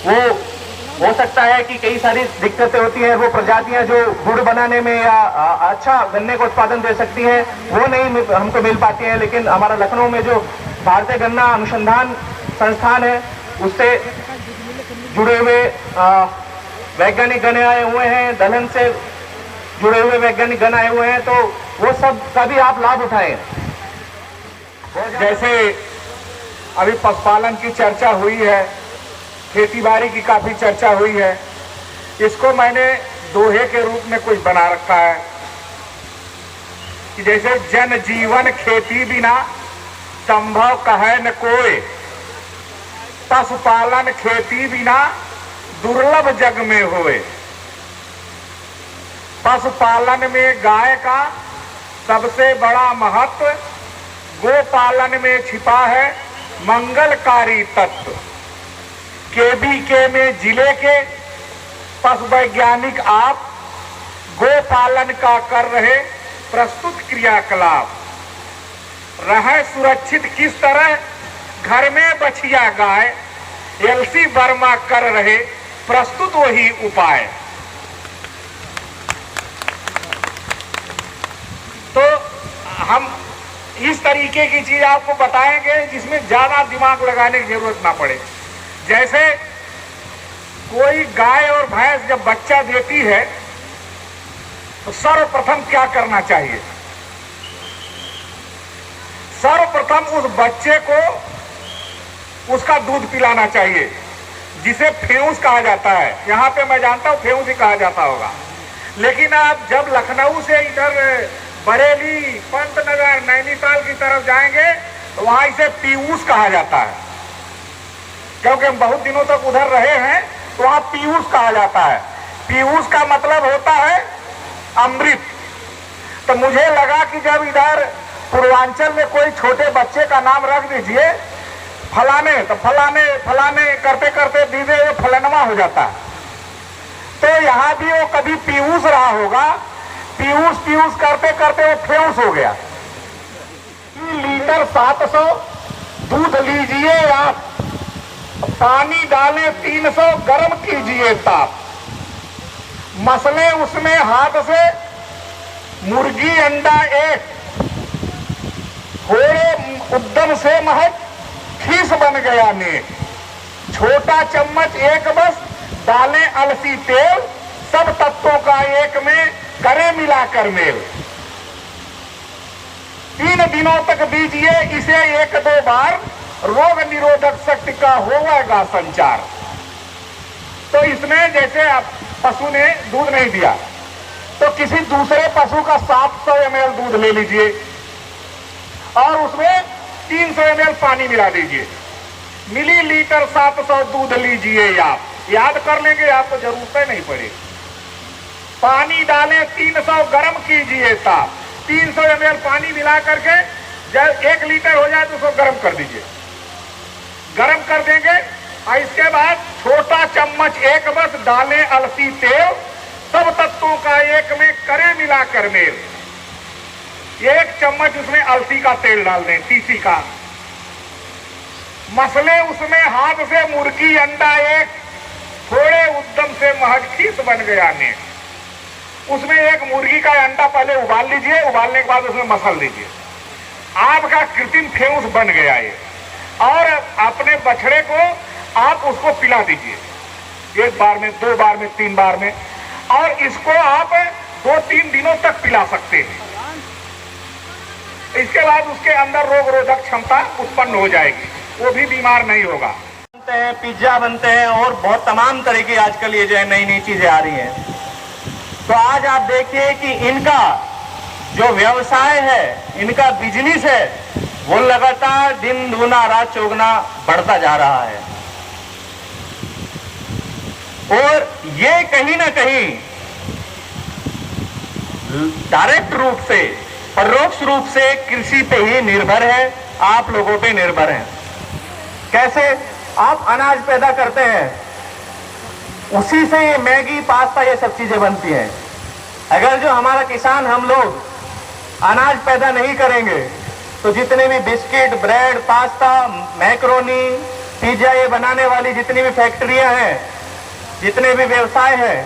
वो हो सकता है कि कई सारी दिक्कतें होती हैं, वो प्रजातियां जो गुड़ बनाने में या अच्छा गन्ने का उत्पादन दे सकती हैं वो नहीं हमको मिल पाती हैं। लेकिन हमारा लखनऊ में जो भारतीय गन्ना अनुसंधान संस्थान है उससे जुड़े हुए वैज्ञानिक गण आए हुए हैं, दलहन से जुड़े हुए वैज्ञानिक गण आए हुए हैं, तो वो सब का भी आप लाभ उठाएं। जैसे अभी पशुपालन की चर्चा हुई है, खेतीबाड़ी की काफी चर्चा हुई है, इसको मैंने दोहे के रूप में कुछ बना रखा है कि जैसे जन जीवन खेती बिना संभव कहे न कोई, पशुपालन खेती बिना दुर्लभ जग में होए। पशुपालन में गाय का सबसे बड़ा महत्व, गोपालन में छिपा है मंगलकारी तत्व। केबीके में जिले के पशु वैज्ञानिक आप गोपालन का कर रहे प्रस्तुत क्रियाकलाप। रहे सुरक्षित किस तरह घर में बछिया गाय, एलसी वर्मा कर रहे प्रस्तुत वही उपाय। तो हम इस तरीके की चीज आपको बताएंगे जिसमें ज्यादा दिमाग लगाने की जरूरत ना पड़े। जैसे कोई गाय और भैंस जब बच्चा देती है तो सर्वप्रथम क्या करना चाहिए? सर्वप्रथम उस बच्चे को उसका दूध पिलाना चाहिए, जिसे फेऊस कहा जाता है। यहां पे मैं जानता हूं फेऊस ही कहा जाता होगा, लेकिन आप जब लखनऊ से इधर बरेली, पंतनगर, नैनीताल की तरफ जाएंगे तो वहां इसे पीयूष कहा जाता है, क्योंकि हम बहुत दिनों तक उधर रहे हैं। तो वहां पीयूष कहा जाता है। पीयूष का मतलब होता है अमृत। तो मुझे लगा कि जब इधर पूर्वांचल में कोई छोटे बच्चे का नाम रख दीजिए फलाने, तो फलाने फलाने करते करते दीदे वो फलनवा हो जाता है। तो यहाँ भी वो कभी पीयूष रहा होगा, पीयूष पीयूष करते करते वो फेऊस हो गया। लीटर 700 दूध लीजिए आप, पानी डालें 300, गर्म कीजिए ताप, मसले उसमें हाथ से मुर्गी अंडा एक, थोड़े उद्यम से महज खीस बन गया नेक। छोटा चम्मच एक बस डालें अलसी तेल, सब तत्वों का एक में करें मिलाकर मेल। 3 दिनों तक दीजिए इसे 1-2 बार, रोग निरोधक शक्ति का होगा संचार। तो इसमें जैसे आप पशु ने दूध नहीं दिया तो किसी दूसरे पशु का 700 ml दूध ले लीजिए और उसमें 300 ml पानी मिला दीजिए। मिलीलीटर 700 दूध लीजिए आप, याद कर लेंगे, आपको जरूरत नहीं पड़ेगी। पानी डालें 300, गर्म कीजिए ताप, 300 ml पानी मिला करके जब 1 लीटर हो जाए तो उसको गर्म कर दीजिए। गर्म कर देंगे और इसके बाद छोटा चम्मच एक बस डालें अलसी तेल, सब तत्वों का एक में करें मिलाकर मेल। 1 चम्मच उसमें अलसी का तेल डाल दें, तीसी का, मसले उसमें हाथ से मुर्गी अंडा एक, थोड़े उद्यम से महज खीस बन गया ने। उसमें 1 मुर्गी का अंडा पहले उबाल लीजिए, उबालने के बाद उसमें मसल दीजिए, आपका कृत्रिम फेऊस बन गया ये। और अपने बछड़े को आप उसको पिला दीजिए 1 बार में, 2 बार में, 3 बार में, और इसको आप 2-3 दिनों तक पिला सकते हैं। इसके बाद उसके अंदर रोग रोधक क्षमता उत्पन्न हो जाएगी, वो भी बीमार नहीं होगा। बनते हैं, पिज्जा बनते हैं और बहुत तमाम तरह की आजकल ये जो है नई नई चीजें आ रही हैं। तो आज आप देखिए कि इनका जो व्यवसाय है, इनका बिजनेस है, वो लगातार दिन दूना रात चौगुना बढ़ता जा रहा है। और ये कहीं ना कहीं डायरेक्ट रूप से, परोक्ष रूप से कृषि पे ही निर्भर है, आप लोगों पे निर्भर है। कैसे? आप अनाज पैदा करते हैं, उसी से ये मैगी, पास्ता, ये सब चीजें बनती हैं। अगर जो हमारा किसान, हम लोग अनाज पैदा नहीं करेंगे तो जितने भी biscuit, bread, pasta, macaroni, pizza ये बनाने वाली जितनी भी फैक्ट्रियां हैं, जितने भी व्यवसाय हैं,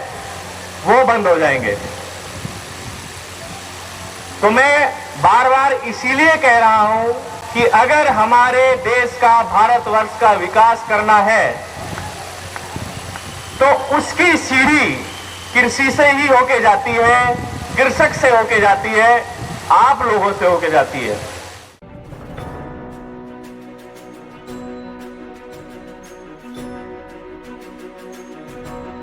वो बंद हो जाएंगे। तो मैं बार बार इसीलिए कह रहा हूं कि अगर हमारे देश का, भारतवर्ष का विकास करना है तो उसकी सीढ़ी कृषि से ही होके जाती है, कृषक से होके जाती है, आप लोगों से होके जाती है।